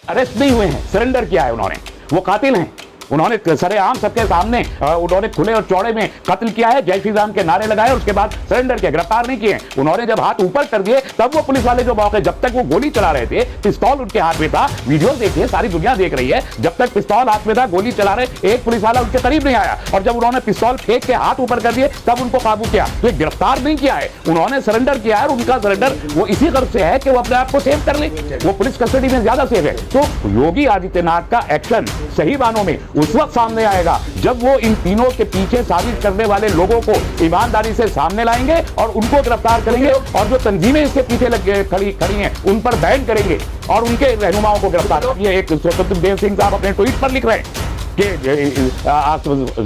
Arrest नहीं हुए हैं, सरेंडर किया है उन्होंने। वो कातिल हैं, उन्होंने सरेआम सबके सामने उन्होंने खुले और चौड़े में कत्ल किया है, जय श्री राम के नारे लगाए, उसके बाद सरेंडर किया, गिरफ्तार नहीं किए। उन्होंने जब हाथ ऊपर कर दिए तब वो पुलिस वाले जो मौके, जब तक वो गोली चला रहे थे, पिस्तौल उनके हाथ में था, वीडियो देखिए, सारी दुनिया देख रही है, जब तक पिस्तौल हाथ में था, गोली चला रहे, एक पुलिस वाला उनके करीब नहीं आया, और जब उन्होंने पिस्तौल फेंक के हाथ ऊपर कर दिए तब उनको काबू किया। तो गिरफ्तार नहीं किया है, उन्होंने सरेंडर किया है। उनका सरेंडर वो इसी गर्व से है कि वो अपने आप को सेव कर ले, वो पुलिस कस्टडी में ज्यादा सेफ है। तो योगी आदित्यनाथ का एक्शन सही मानों में उस वक्त सामने आएगा जब वो इन तीनों के पीछे साजिश करने वाले लोगों को ईमानदारी से सामने लाएंगे और उनको गिरफ्तार करेंगे, और जो तंजीमें इसके पीछे खड़ी हैं उन पर बैन करेंगे और उनके रहनुमाओं को गिरफ्तार। ये एक स्वतंत्र देव सिंह साहब अपने ट्वीट पर लिख रहे हैं कि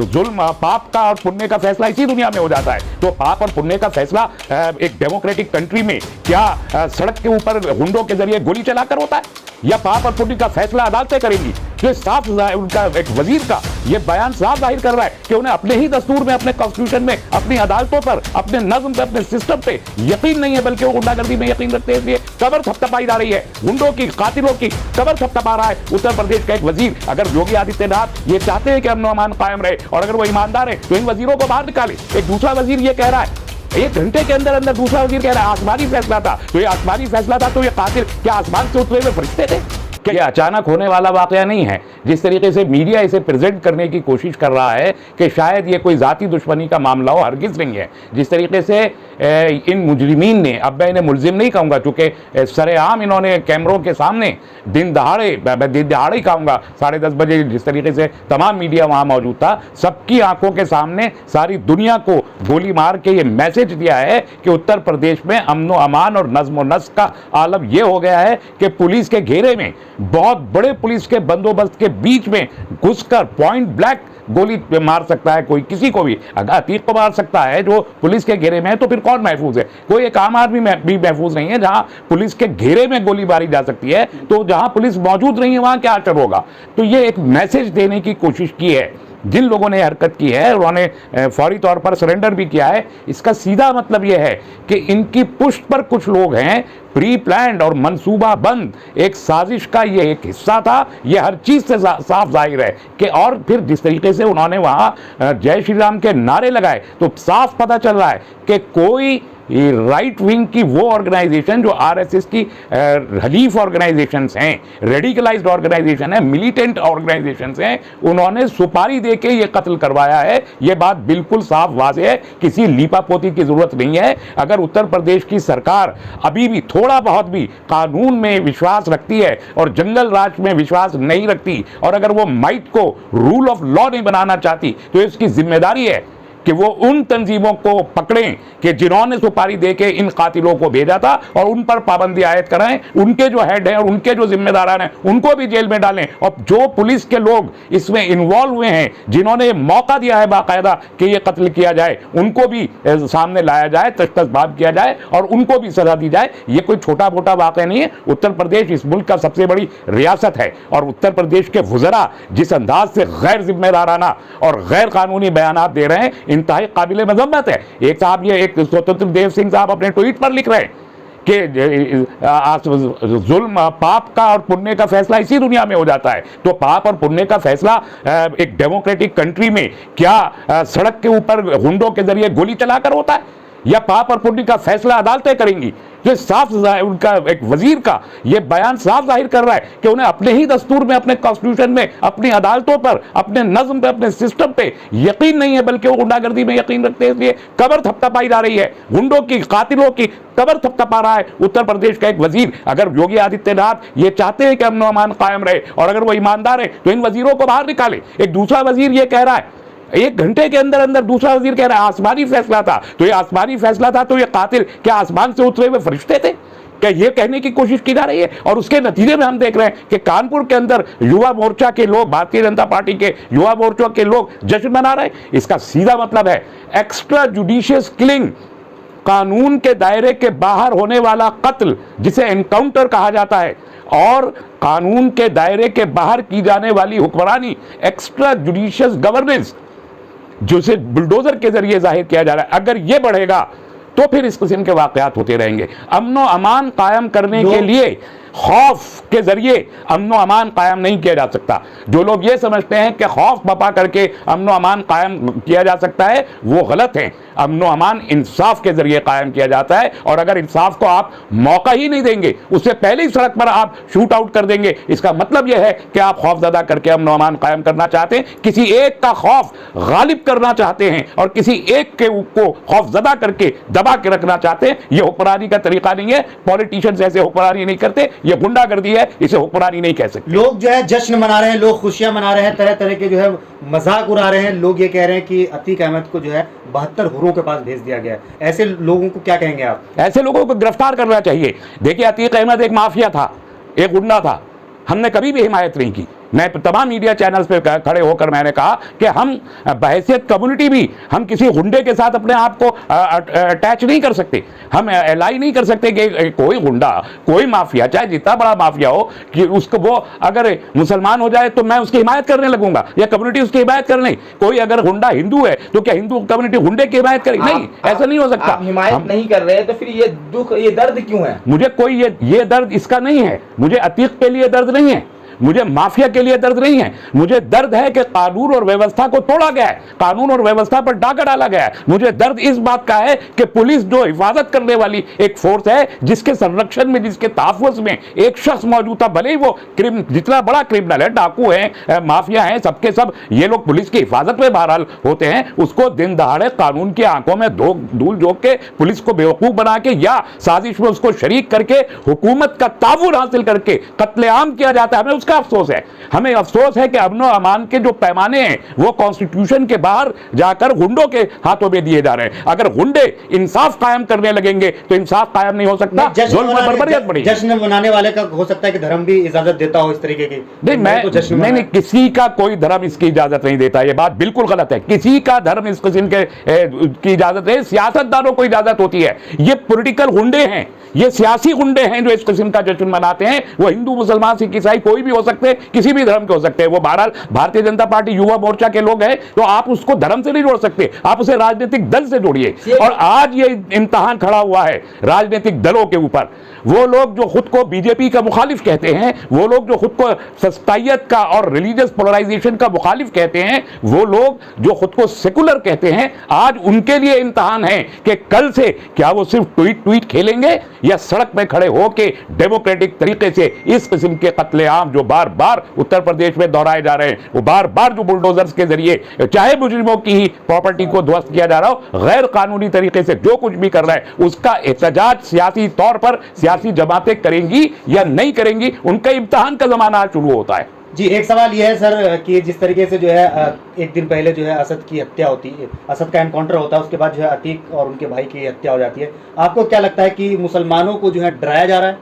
जुल्म, पाप का और पुण्य का फैसला इसी दुनिया में हो जाता है। तो पाप और पुण्य का फैसला एक डेमोक्रेटिक कंट्री में क्या सड़क के ऊपर हुंडों के जरिए गोली चलाकर होता है, या पाप और पुण्य का फैसला अदालतें करेंगी? तो साफ उनका एक वजीर का ये बयान साफ जाहिर कर रहा है कि उन्हें अपने ही दस्तूर में, अपने कॉन्स्टिट्यूशन में, अपनी अदालतों पर, अपने नज्म पे, अपने सिस्टम पे यकीन नहीं है, बल्कि वो गुंडागर्दी में यकीन रखते हैं। इसलिए कबर थपथपाई जा रही है, गुंडों की, कातिलों की कबर थपथपा रहा है उत्तर प्रदेश का एक वजीर। अगर योगी आदित्यनाथ ये चाहते हैं कि अमन अमान कायम रहे और अगर वो ईमानदार है तो इन वजीरों को बाहर निकाले। एक दूसरा वजीर ये कह रहा है, एक घंटे के अंदर अंदर दूसरा वजीर कह रहा है आसमानी फैसला था। तो ये आसमानी फैसला था तो ये कातिल क्या आसमान से उतरे हुए फरिश्ते थे? ये अचानक होने वाला वाकया नहीं है। जिस तरीके से मीडिया इसे प्रेजेंट करने की कोशिश कर रहा है कि शायद ये कोई जाती दुश्मनी का मामला हो, हरगिज नहीं है। जिस तरीके से इन मुजरिमीन ने, अब मैं इन्हें मुलजिम नहीं कहूँगा चूँकि सरेआम इन्होंने कैमरों के सामने दिन दहाड़े ही कहूँगा 10:30 बजे जिस तरीके से तमाम मीडिया वहाँ मौजूद था, सबकी आंखों के सामने सारी दुनिया को गोली मार के ये मैसेज दिया है कि उत्तर प्रदेश में अमन अमान और नज्म व नस्क का आलम ये हो गया है कि पुलिस के घेरे में, बहुत बड़े पुलिस के बंदोबस्त के बीच में घुसकर पॉइंट ब्लैंक गोली मार सकता है कोई, किसी को भी। अगर अतीक को मार सकता है जो पुलिस के घेरे में है, तो फिर कौन महफूज है? कोई एक आम आदमी भी महफूज नहीं है। जहां पुलिस के घेरे में गोली मारी जा सकती है, तो जहां पुलिस मौजूद नहीं है वहां क्या असर होगा? तो ये एक मैसेज देने की कोशिश की है जिन लोगों ने हरकत की है, उन्होंने फौरी तौर पर सरेंडर भी किया है। इसका सीधा मतलब यह है कि इनकी पुष्ट पर कुछ लोग हैं, प्री प्लान्ड और मंसूबा बंद एक साजिश का ये एक हिस्सा था। ये हर चीज़ से साफ जाहिर है कि, और फिर जिस तरीके से उन्होंने वहाँ जय श्री राम के नारे लगाए, तो साफ पता चल रहा है कि कोई राइट विंग की वो ऑर्गेनाइजेशन जो आरएसएस की हलीफ ऑर्गेनाइजेशंस हैं, रेडिकलाइज्ड ऑर्गेनाइजेशन है, मिलिटेंट ऑर्गेनाइजेशंस हैं, उन्होंने सुपारी देके ये कत्ल करवाया है। ये बात बिल्कुल साफ वाज़ेह है, किसी लीपापोती की जरूरत नहीं है। अगर उत्तर प्रदेश की सरकार अभी भी थोड़ा बहुत भी कानून में विश्वास रखती है और जंगल राज में विश्वास नहीं रखती, और अगर वो माइट को रूल ऑफ लॉ नहीं बनाना चाहती, तो इसकी जिम्मेदारी है कि वो उन तंजीमों को पकड़ें कि जिन्होंने सुपारी देके इन कातिलों को भेजा था, और उन पर पाबंदी आयद कराएं। उनके जो हेड हैं और उनके जो जिम्मेदारान हैं उनको भी जेल में डालें, और जो पुलिस के लोग इसमें इन्वॉल्व हुए हैं, जिन्होंने मौका दिया है बाकायदा कि ये कत्ल किया जाए, उनको भी सामने लाया जाए, तश्तबाब किया जाए और उनको भी सजा दी जाए। ये कोई छोटा मोटा वाक़या नहीं है। उत्तर प्रदेश इस मुल्क का सबसे बड़ी रियासत है, और उत्तर प्रदेश के वज़रा जिस अंदाज से गैर जिम्मेदाराना और गैर कानूनी बयान दे रहे हैं, इंतहाई काबिल मज़म्मत है। एक साहब, ये एक स्वतंत्र देव सिंह साहब अपने ट्वीट पर लिख रहे हैं कि जुल्म, पाप का और पुण्य का फैसला इसी दुनिया में हो जाता है। तो पाप और पुण्य का फैसला एक डेमोक्रेटिक कंट्री में क्या सड़क के ऊपर हुंडों के जरिए गोली चलाकर होता है, या पाप और पुण्य का फैसला अदालतें करेंगी? जो साफ उनका एक वजीर का ये बयान साफ जाहिर कर रहा है कि उन्हें अपने ही दस्तूर में, अपने कॉन्स्टिट्यूशन में, अपनी अदालतों पर, अपने नज्म पे, अपने सिस्टम पे यकीन नहीं है, बल्कि वो गुंडागर्दी में यकीन रखते हैं। इसलिए कबर थपथपाई जा रही है, गुंडों की, कातिलों की कबर थपथपा रहा है उत्तर प्रदेश का एक वजीर। अगर योगी आदित्यनाथ ये चाहते हैं कि अमन अमान कायम रहे और अगर वो ईमानदार है तो इन वजीरों को बाहर निकाले। एक दूसरा वजीर ये कह रहा है, एक घंटे के अंदर अंदर दूसरा वजीर कह रहा है आसमानी फैसला था। तो ये आसमानी फैसला था तो ये कातिल क्या आसमान से उतरे हुए फरिश्ते थे? क्या ये कहने की कोशिश की जा रही है? और उसके नतीजे में हम देख रहे हैं कि कानपुर के अंदर युवा मोर्चा के लोग, भारतीय जनता पार्टी के युवा मोर्चा के लोग जश्न मना रहे हैं। इसका सीधा मतलब है एक्स्ट्रा जुडिशियस किलिंग, कानून के दायरे के बाहर होने वाला कत्ल जिसे एनकाउंटर कहा जाता है, और कानून के दायरे के बाहर की जाने वाली हुक्मरानी, एक्स्ट्रा जुडिशियस गवर्नेंस, जिसे बुलडोजर के जरिए जाहिर किया जा रहा है, अगर ये बढ़ेगा तो फिर इस किस्म के वाकयात होते रहेंगे। अमन अमान कायम करने के लिए खौफ के जरिए अमन व अमान कायम नहीं किया जा सकता। जो लोग ये समझते हैं कि खौफ बपा करके अमन व अमान कायम किया जा सकता है, वो गलत है। अमन व अमान इंसाफ के जरिए कायम किया जाता है, और अगर इंसाफ को आप मौका ही नहीं देंगे, उससे पहले ही सड़क पर आप शूट आउट कर देंगे, इसका मतलब यह है कि आप खौफजदा करके अमन व अमान कायम करना चाहते हैं, किसी एक का खौफ गालिब करना चाहते हैं और किसी एक के को खौफजदा करके दबा के रखना चाहते हैं। यह हुक्मरानी का तरीका नहीं है। पॉलिटिशियंस ऐसे हुक्मरानी नहीं करते, यह गुंडागर्दी है, इसे हुक्मरानी नहीं कह सकते। लोग जो है जश्न मना रहे हैं, लोग खुशियां मना रहे हैं, तरह तरह के जो है मजाक उड़ा रहे हैं। लोग ये कह रहे हैं कि अतीक अहमद को जो है 72 हुर्रों के पास भेज दिया गया है। ऐसे लोगों को क्या कहेंगे आप? ऐसे लोगों को गिरफ्तार करना चाहिए। देखिए, अतीक अहमद एक माफिया था, एक गुंडा था। हमने कभी भी हिमायत नहीं की। मैं तमाम मीडिया चैनल्स पे खड़े होकर मैंने कहा कि हम बहैसियत कम्युनिटी भी हम किसी गुंडे के साथ अपने आप को अटैच नहीं कर सकते, हम एलाई नहीं कर सकते कि कोई गुंडा, कोई माफिया, चाहे जितना बड़ा माफिया हो, कि उसको वो अगर मुसलमान हो जाए तो मैं उसकी हिमायत करने लगूंगा या कम्युनिटी उसकी हिमायत करने। कोई अगर गुंडा हिंदू है तो क्या हिंदू कम्युनिटी गुंडे की हिमायत करेगी? नहीं, ऐसा नहीं हो सकता। हिमायत नहीं कर रहे तो फिर ये दुख, ये दर्द क्यों है? मुझे कोई ये दर्द इसका नहीं है। मुझे अतीक के लिए दर्द नहीं है, मुझे माफिया के लिए दर्द नहीं है। मुझे दर्द है कि कानून और व्यवस्था को तोड़ा गया है, कानून और व्यवस्था पर डाका डाला गया है। मुझे दर्द इस बात का है कि पुलिस जो हिफाजत करने वाली एक फोर्स है, जिसके संरक्षण में, जिसके तहफ़्फ़ुज़ में एक शख्स मौजूद था, भले ही वो जितना बड़ा क्रिमिनल है, डाकू है, माफिया है, सबके सब ये लोग पुलिस की हिफाजत में बहरहाल होते हैं, उसको दिन दहाड़े कानून की आंखों में धूल झोंक के, पुलिस को बेवकूफ बना के या साजिश में उसको शरीक करके, हुकूमत का ताबून हासिल करके कत्लेआम किया जाता है। हमें उसका अफसोस है। हमें अफसोस है कि अमन व अमान के जो पैमाने हैं वो कॉन्स्टिट्यूशन के बाहर जाकर गुंडों के हाथों में दिए जा रहे हैं। अगर गुंडे इंसाफ कायम करने लगेंगे तो इंसाफ कायम नहीं हो सकता, बर्बरियत बढ़ेगी। जश्न मनाने वाले का हो सकता है कि धर्म भी इजाजत देता हो इस तरीके की। नहीं, किसी का कोई धर्म इसकी इजाजत नहीं देता। ये बात बिल्कुल गलत है। किसी का धर्म इस किस्म की इजाजत है, सियासतदानों को इजाजत होती है। ये पॉलिटिकल गुंडे हैं, ये सियासी गुंडे हैं जो इस किस्म का जश्न मनाते हैं। वो हिंदू, मुसलमान, सिख, ईसाई कोई भी हो सकते हैं, किसी भी धर्म के हो सकते हैं। वो बहरहाल भारतीय जनता पार्टी युवा मोर्चा के लोग हैं, तो आप उसको धर्म से नहीं जोड़ सकते, आप उसे राजनीतिक दल से जोड़िए। और आज ये इम्तिहान खड़ा हुआ है राजनीतिक दलों के ऊपर। वो लोग जो खुद को बीजेपी का मुखालिफ कहते हैं, वो लोग जो खुद को सस्तायत का और रिलीजियस पोलराइजेशन का मुखालिफ कहते हैं, वो लोग जो खुद को सेकुलर कहते हैं, आज उनके लिए इम्तिहान है कि कल से क्या वो सिर्फ ट्वीट खेलेंगे या सड़क पे खड़े होकर डेमोक्रेटिक तरीके से इस किस्म के कत्लेआम जो बार बार उत्तर प्रदेश में दोहराए जा रहे हैं, वो बार बार जो बुलडोजर्स के जरिए चाहे मुजरिमों की ही प्रॉपर्टी को ध्वस्त किया जा रहा हो, गैर कानूनी तरीके से जो कुछ भी कर रहा है, उसका एहतजाज सियासी तौर पर सियासी जमातें करेंगी या नहीं करेंगी, उनका इम्तिहान का जमाना शुरू होता है। जी, एक सवाल यह है सर कि जिस तरीके से जो है एक दिन पहले जो है असद की हत्या होती है, असद का एनकाउंटर होता है, उसके बाद जो है अतीक और उनके भाई की हत्या हो जाती है। आपको क्या लगता है कि मुसलमानों को जो है डराया जा रहा है?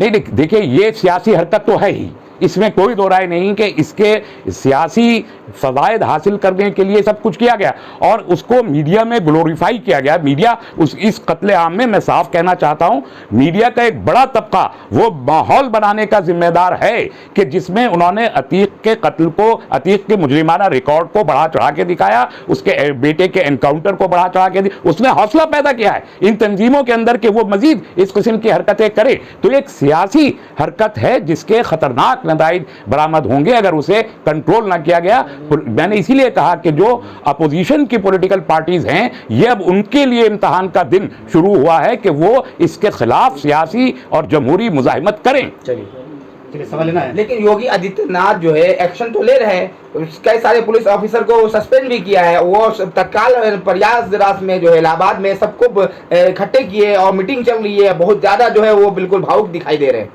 नहीं, देखिए, ये सियासी हरकत तो है ही, इसमें कोई दो राय नहीं कि इसके सियासी फवायद हासिल करने के लिए सब कुछ किया गया और उसको मीडिया में ग्लोरीफाई किया गया। मीडिया इस कत्लेआम में, मैं साफ कहना चाहता हूं, मीडिया का एक बड़ा तबका वो माहौल बनाने का जिम्मेदार है कि जिसमें उन्होंने अतीक के कत्ल को, अतीक के मुजरिमाना रिकॉर्ड को बढ़ा चढ़ा के दिखाया, उसके बेटे के एनकाउंटर को बढ़ा चढ़ा के उसने हौसला पैदा किया है इन तंजीमों के अंदर कि वो मजीद इस किस्म की हरकतें करें। तो एक सियासी हरकत है जिसके खतरनाक नताइज बरामद होंगे अगर उसे कंट्रोल ना किया गया। मैंने इसीलिए कहा कि जो अपोजिशन की पॉलिटिकल पार्टीज हैं, ये अब उनके लिए इम्तिहान का दिन शुरू हुआ है कि वो इसके खिलाफ सियासी और जमहूरी मुजाहिमत करें। चलिए सवाल लेना है। लेकिन योगी आदित्यनाथ जो है एक्शन तो ले रहे हैं, कई सारे पुलिस ऑफिसर को सस्पेंड भी किया है। वो तत्काल प्रयागराज में जो है, इलाहाबाद में सबको इकट्ठे किए और मीटिंग चल रही है। बहुत ज्यादा जो है वो बिल्कुल भावुक दिखाई दे रहे हैं।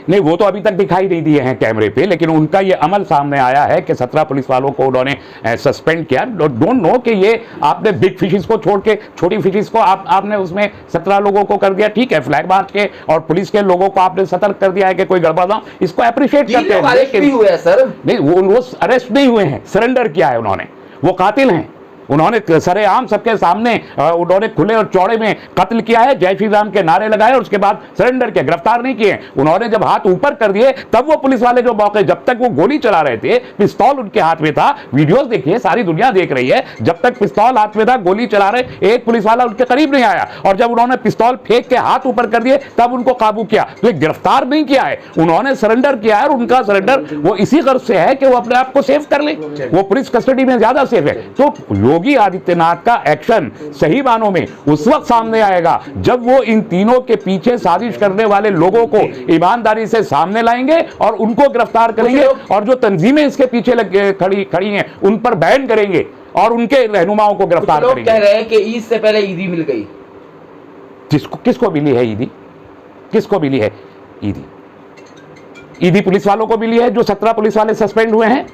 नहीं, वो तो अभी तक दिखाई नहीं दिए हैं कैमरे पे, लेकिन उनका ये अमल सामने आया है कि 17 पुलिस वालों को उन्होंने सस्पेंड किया। डोंट नो कि ये आपने बिग फिशेस को छोड़ के छोटी फिशेस को आपने उसमें 17 लोगों को कर दिया। ठीक है, फ्लैग मार्च के और पुलिस के लोगों को आपने सतर्क कर दिया है कि कोई गड़बड़ ना, इसको अप्रिशिएट करते हैं। हुए सर, नहीं, वो अरेस्ट नहीं हुए हैं, सरेंडर किया है उन्होंने। वो कातिल हैं, उन्होंने सरेआम सबके सामने उन्होंने खुले और चौड़े में कत्ल किया है, जय श्री राम के नारे लगाए और उसके बाद सरेंडर किया, गिरफ्तार नहीं किए। उन्होंने जब हाथ ऊपर कर दिए तब वो पुलिस वाले जो मौके, जब तक वो गोली चला रहे थे, पिस्तौल उनके हाथ में था, वीडियोस देखिए, सारी दुनिया देख रही है, जब तक पिस्तौल हाथ में था, गोली चला रहे, एक पुलिस वाला उनके करीब नहीं आया, और जब उन्होंने पिस्तौल फेंक के हाथ ऊपर कर दिए तब उनको काबू किया। तो गिरफ्तार नहीं किया है, उन्होंने सरेंडर किया है, और उनका सरेंडर वो इसी गर्ज से है कि वो अपने आप को सेव कर ले, वो पुलिस कस्टडी में ज्यादा सेफ है। तो योगी आदित्यनाथ का एक्शन सही मानों में उस वक्त सामने आएगा जब वो इन तीनों के पीछे साजिश करने वाले लोगों को ईमानदारी से सामने लाएंगे और उनको गिरफ्तार करेंगे, और जो तंजीमें इसके पीछे खड़ी हैं उन पर बैन करेंगे और उनके रहनुमाओं को गिरफ्तार लोग करेंगे। कह रहे हैं कि ईद से पहले ईदी मिल गई। किसको मिली है ईदी? किसको मिली है ईदी? ईदी पुलिस वालों को मिली है, जो 17 पुलिस वाले सस्पेंड हुए हैं।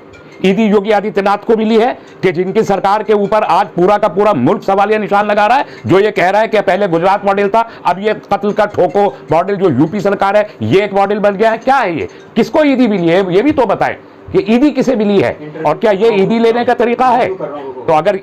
ईदी योगी आदित्यनाथ को मिली है कि जिनकी सरकार के ऊपर आज पूरा का पूरा मुल्क सवालिया निशान लगा रहा है, जो ये कह रहा है कि पहले गुजरात मॉडल था, अब ये कत्ल का ठोको मॉडल जो यूपी सरकार है ये एक मॉडल बन गया है। क्या है ये? किसको ईदी मिली है ये भी तो बताएं। ये ईदी किसे मिली है और क्या ये ईदी लेने का तरीका है? तो अगर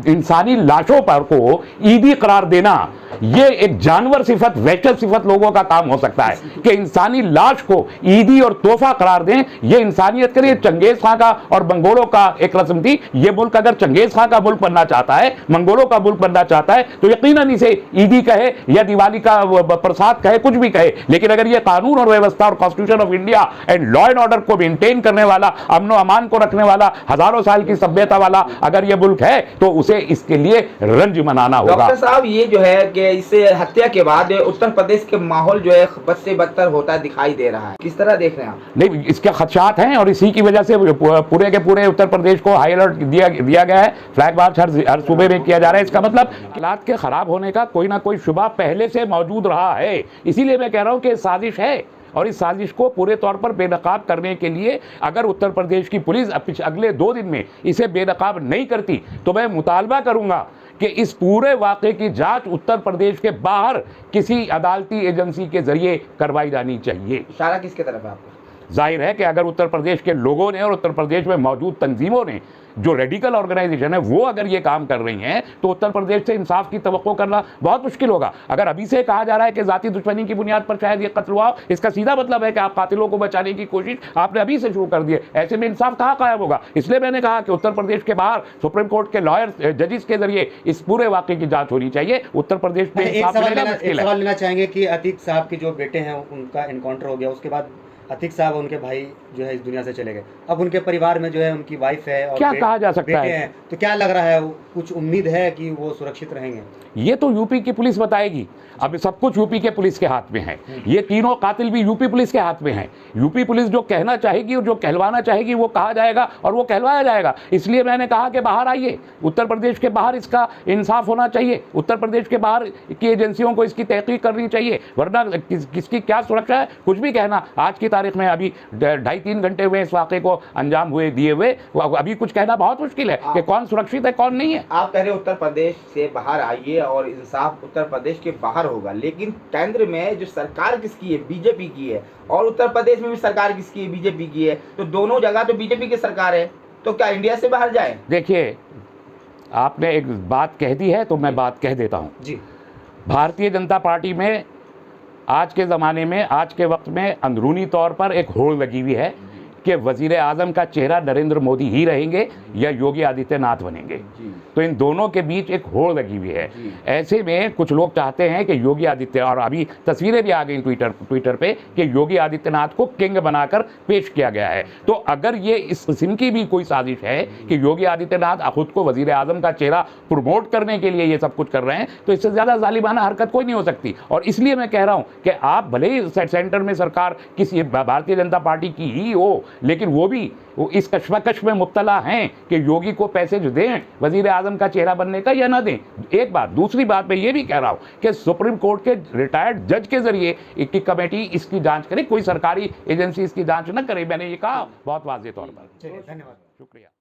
इंसानी लाशों पर को ईदी करार देना ये एक जानवर सिफत, वैश्य सिफत लोगों का काम हो सकता है कि इंसानी लाश को ईदी और तोहफा करार दें, ये इंसानियत के लिए चंगेज खां का और मंगोलों का एक रस्म थी। ये मुल्क अगर चंगेज खां का मुल्क बनना चाहता है, मंगोलों का मुल्क बनना चाहता है, तो यकीनन इसे ईदी कहे या दिवाली का प्रसाद कहे, कुछ भी कहे, लेकिन अगर ये कानून और व्यवस्था और constitution of India and law and order को मेंटेन करने वाला, अमन और अमान को रखने वाला, हजारों साल की सभ्यता वाला अगर ये मुल्क है तो उसे इसके लिए रंज मनाना होगा। डॉक्टर साहब, ये जो है कि इससे हत्या के बाद उत्तर प्रदेश के माहौल जो है बद से बदतर होता दिखाई दे रहा है, किस तरह देख रहे हैं आप? नहीं, इसके खदशात हैं और इसी की वजह से पूरे के पूरे उत्तर प्रदेश को हाई अलर्ट दिया गया है। फ्लैग मार्च हर सूबे में किया जा रहा है। इसका मतलब हालात के खराब होने का कोई ना कोई शुबा पहले से मौजूद रहा है। इसीलिए मैं कह रहा हूं कि साजिश है, और इस साजिश को पूरे तौर पर बेनकाब करने के लिए अगर उत्तर प्रदेश की पुलिस अगले 2 दिन में इसे बेनकाब नहीं करती तो मैं मुतालबा करूंगा कि इस पूरे वाक़े की जांच उत्तर प्रदेश के बाहर किसी अदालती एजेंसी के जरिए करवाई जानी चाहिए। इशारा किसके तरफ है आपका? जाहिर है कि अगर उत्तर प्रदेश के लोगों ने और उत्तर प्रदेश में मौजूद तंजीमों ने, जो रेडिकल ऑर्गेनाइजेशन है, वो अगर ये काम कर रही हैं तो उत्तर प्रदेश से इंसाफ की तवक्को करना बहुत मुश्किल होगा। अगर अभी से कहा जा रहा है कि जाती दुश्मनी की बुनियाद पर शायद ये कत्ल हुआ, इसका सीधा मतलब है कि आप कातिलों को बचाने की कोशिश आपने अभी से शुरू कर दी है। ऐसे में इंसाफ कहाँ कायम होगा? इसलिए मैंने कहा कि उत्तर प्रदेश के बाहर सुप्रीम कोर्ट के लॉयर जजिस के जरिए इस पूरे वाक़े की जांच होनी चाहिए। उत्तर प्रदेश में एक सवाल लेना चाहेंगे कि अतीक साहब के जो बेटे हैं उनका एनकाउंटर हो गया, उसके बाद अतीक साहब और उनके भाई जो है इस दुनिया से चले गए। अब उनके परिवार में जो है उनकी वाइफ है और क्या कहा जा सकता है? तो क्या लग रहा है, कुछ उम्मीद है कि वो सुरक्षित रहेंगे? ये तो यूपी की पुलिस बताएगी। अब सब कुछ यूपी के पुलिस के हाथ में है। ये तीनों कातिल भी यूपी पुलिस के हाथ में हैं। यूपी पुलिस जो कहना चाहेगी और जो कहलवाना चाहेगी वो कहा जाएगा और वो कहलवाया जाएगा। इसलिए मैंने कहा कि बाहर आइए, उत्तर प्रदेश के बाहर इसका इंसाफ होना चाहिए। उत्तर प्रदेश के बाहर की एजेंसियों को इसकी तहकीक करनी चाहिए, वरना किसकी क्या सुरक्षा है कुछ भी कहना। आज की तारीख में अभी 2.5-3 घंटे हुए इस वाक़े को अंजाम हुए दिए हुए, अभी कुछ कहना बहुत मुश्किल है कि कौन सुरक्षित है कौन नहीं है। आप कह रहे उत्तर प्रदेश से बाहर आइए और इंसाफ उत्तर प्रदेश के बाहर होगा, लेकिन केंद्र में जो सरकार किसकी है? बीजेपी की है। और उत्तर प्रदेश में भी सरकार किसकी है? बीजेपी की है। तो दोनों जगह तो बीजेपी की सरकार है, तो क्या इंडिया से बाहर जाए? देखिए, आपने एक बात कह दी है तो मैं बात कह देता हूं जी। भारतीय जनता पार्टी में आज के ज़माने में, आज के वक्त में अंदरूनी तौर पर एक होड़ लगी हुई है कि वज़ीर आज़म का चेहरा नरेंद्र मोदी ही रहेंगे या योगी आदित्यनाथ बनेंगे। तो इन दोनों के बीच एक होड़ लगी हुई है। ऐसे में कुछ लोग चाहते हैं कि योगी आदित्य, और अभी तस्वीरें भी आ गई ट्विटर पे कि योगी आदित्यनाथ को किंग बनाकर पेश किया गया है। तो अगर ये इस किस्म की भी कोई साजिश है कि योगी आदित्यनाथ खुद को वज़ीर आज़म का चेहरा प्रमोट करने के लिए ये सब कुछ कर रहे हैं, तो इससे ज़्यादा जालिमाना हरकत कोई नहीं हो सकती। और इसलिए मैं कह रहा हूँ कि आप भले ही सेंटर में सरकार किसी भारतीय जनता पार्टी की ही हो, लेकिन वो इस कश्मकश में मुब्तला हैं कि योगी को पैसे जो दें वज़ीर आज़म का चेहरा बनने का या ना दें। एक बात। दूसरी बात मैं ये भी कह रहा हूँ कि सुप्रीम कोर्ट के रिटायर्ड जज के जरिए की कमेटी इसकी जांच करे, कोई सरकारी एजेंसी इसकी जांच न करे। मैंने ये कहा बहुत वाज़ेह तौर पर। धन्यवाद, शुक्रिया।